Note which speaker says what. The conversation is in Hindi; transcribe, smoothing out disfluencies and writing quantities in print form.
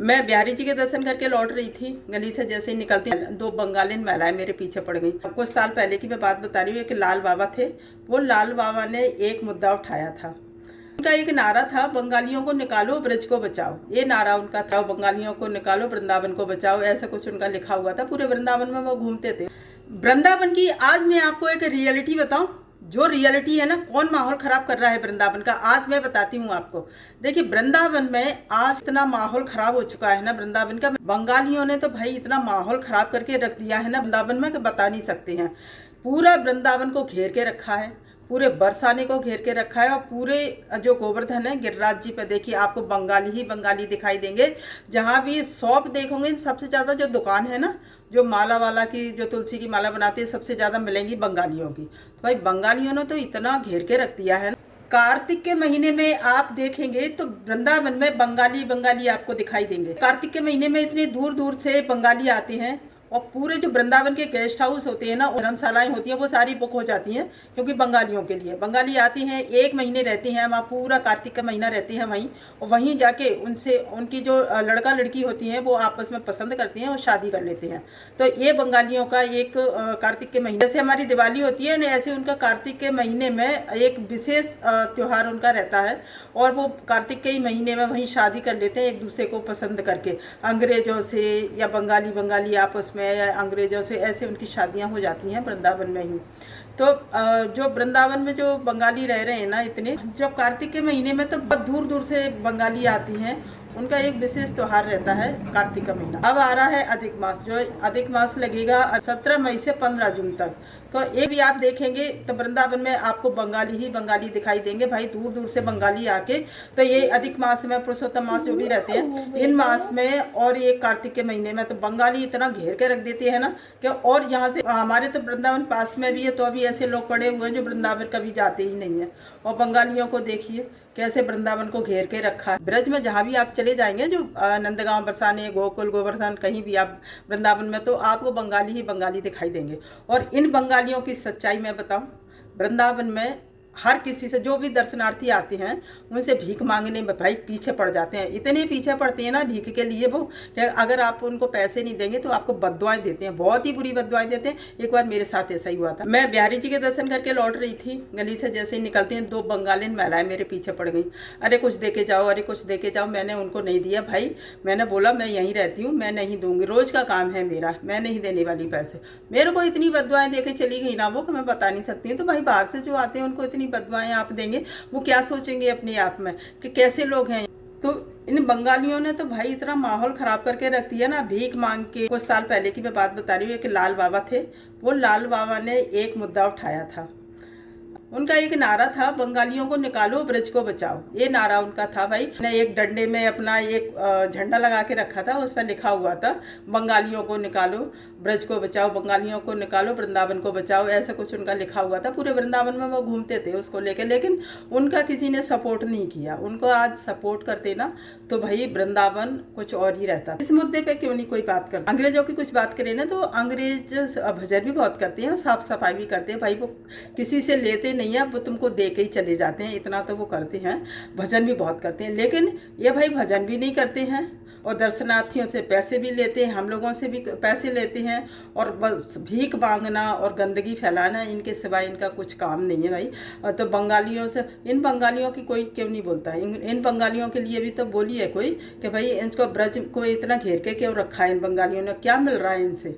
Speaker 1: मैं बिहारी जी के दर्शन करके लौट रही थी। गली से जैसे ही निकलती दो बंगालिन महिलाएं मेरे पीछे पड़ गई। कुछ साल पहले की मैं बात बता रही हूँ कि लाल बाबा थे। वो लाल बाबा ने एक मुद्दा उठाया था। उनका एक नारा था, बंगालियों को निकालो ब्रज को बचाओ। ये नारा उनका था, बंगालियों को निकालो वृंदावन को बचाओ, ऐसा कुछ उनका लिखा हुआ था। पूरे वृंदावन में वो घूमते थे। वृंदावन की आज मैं आपको एक रियलिटी बताऊं। जो रियलिटी है ना, कौन माहौल खराब कर रहा है वृंदावन का, आज मैं बताती हूँ आपको। देखिए, वृंदावन में आज इतना माहौल खराब हो चुका है ना वृंदावन का। बंगालियों ने तो भाई इतना माहौल खराब करके रख दिया है ना वृंदावन में कि बता नहीं सकते हैं। पूरा वृंदावन को घेर के रखा है, पूरे बरसाने को घेर के रखा है। और पूरे जो गोवर्धन है, गिरिराज जी पे देखिए, आपको बंगाली ही बंगाली दिखाई देंगे। जहाँ भी शॉप देखोगे, सबसे ज़्यादा जो दुकान है ना, जो माला वाला की, जो तुलसी की माला बनाते हैं, सबसे ज़्यादा मिलेंगी बंगालियों की। तो भाई बंगालियों ने तो इतना घेर के रख दिया है। कार्तिक के महीने में आप देखेंगे तो वृंदावन में बंगाली बंगाली आपको दिखाई देंगे। कार्तिक के महीने में इतनी दूर दूर से बंगाली आते हैं। और पूरे जो वृंदावन के गेस्ट हाउस होते हैं ना, धर्मशालाएं होती हैं, वो सारी बुक हो जाती हैं। क्योंकि बंगालियों के लिए बंगाली आती हैं, 1 महीने रहती हैं वहाँ, पूरा कार्तिक का महीना रहती हैं वहीं। और वहीं जाके उनसे उनकी जो लड़का लड़की होती हैं वो आपस में पसंद करती हैं और शादी कर लेते हैं। तो ये बंगालियों का एक कार्तिक के महीने, जैसे हमारी दिवाली होती है ना, ऐसे उनका कार्तिक के महीने में एक विशेष त्यौहार उनका रहता है। और वो कार्तिक के ही महीने में वहीं शादी कर लेते हैं, एक दूसरे को पसंद करके। अंग्रेजों से या बंगाली बंगाली आपस में या अंग्रेजों से, ऐसे उनकी शादियां हो जाती हैं वृंदावन में ही। तो जो वृंदावन में जो बंगाली रह रहे हैं ना इतने, जब कार्तिक के महीने में तो बहुत दूर दूर से बंगाली आती हैं। उनका एक विशेष त्योहार रहता है कार्तिक का महीना। अब आ रहा है अधिक मास, जो अधिक मास लगेगा 17 मई से 15 जून तक। तो एक भी आप देखेंगे तो वृंदावन में आपको बंगाली ही बंगाली दिखाई देंगे भाई, दूर दूर से बंगाली आके। तो ये अधिक मास में, पुरुषोत्तम मास जो भी रहते हैं, इन मास में और ये कार्तिक के महीने में तो बंगाली इतना घेर के रख देते हैं ना कि। और यहाँ से हमारे तो वृंदावन पास में भी है, तो अभी ऐसे लोग पड़े हुए हैं जो वृंदावन कभी जाते ही नहीं है। और बंगालियों को देखिए कैसे वृंदावन को घेर के रखा है। ब्रज में जहाँ भी आप चले जाएंगे, जो नंदगांव, बरसाने, गोकुल, गोवर्धन, कहीं भी आप वृंदावन में, तो आपको बंगाली ही बंगाली दिखाई देंगे। और इन बंगालियों की सच्चाई मैं बताऊं, वृंदावन में हर किसी से, जो भी दर्शनार्थी आते हैं, उनसे भीख मांगने में भाई पीछे पड़ जाते हैं। इतने पीछे पड़ते हैं ना भीख के लिए वो, कि अगर आप उनको पैसे नहीं देंगे तो आपको बददुआएं देते हैं, बहुत ही बुरी बददुआएं देते हैं। एक बार मेरे साथ ऐसा ही हुआ था। मैं बिहारी जी के दर्शन करके लौट रही थी। गली से जैसे ही निकलती हैं, 2 बंगालिन महिलाएं मेरे पीछे पड़ गई। अरे कुछ दे के जाओ, अरे कुछ दे के जाओ। मैंने उनको नहीं दिया भाई। मैंने बोला मैं यहीं रहती हूँ, मैं नहीं दूंगी, रोज का काम है मेरा, मैं नहीं देने वाली पैसे। मेरे को इतनी बददुआएं दे के चली गई ना वो, कि मैं बता नहीं सकती। तो भाई बाहर से जो आते हैं उनको इतनी बददुआएं आप देंगे, वो क्या सोचेंगे अपने आप में कि कैसे लोग हैं। तो इन बंगालियों ने तो भाई इतना माहौल खराब करके रख दिया ना, भीख मांग के। कुछ साल पहले की मैं बात बता रही हूँ कि लाल बाबा थे। वो लाल बाबा ने एक मुद्दा उठाया था। उनका एक नारा था, बंगालियों को निकालो ब्रज को बचाओ। ये नारा उनका था भाई। ने एक डंडे में अपना एक झंडा लगा के रखा था, उस पर लिखा हुआ था, बंगालियों को निकालो ब्रज को बचाओ, बंगालियों को निकालो वृंदावन को बचाओ, ऐसा कुछ उनका लिखा हुआ था। पूरे वृंदावन में वो घूमते थे उसको लेके। लेकिन उनका किसी ने सपोर्ट नहीं किया। उनको आज सपोर्ट करते ना तो भाई वृंदावन कुछ और ही रहता। इस मुद्दे पे क्यों नहीं कोई बात करता। अंग्रेजों की कुछ बात करें ना, तो अंग्रेज भजन भी बहुत करते हैं, साफ सफाई भी करते हैं भाई। वो किसी से लेते नहीं है, वो तुमको दे के ही चले जाते हैं, इतना तो वो करते हैं। भजन भी बहुत करते हैं। लेकिन ये भाई भजन भी नहीं करते हैं और दर्शनार्थियों से पैसे भी लेते हैं, हम लोगों से भी पैसे लेते हैं। और बस भीख मांगना और गंदगी फैलाना, इनके सिवाय इनका कुछ काम नहीं है भाई। तो बंगालियों से, इन बंगालियों की कोई क्यों नहीं बोलता है। इन बंगालियों के लिए भी तो बोलिए कोई कि भाई इनको ब्रज को इतना घेर के क्यों रखा है। इन बंगालियों ने क्या मिल रहा है इनसे।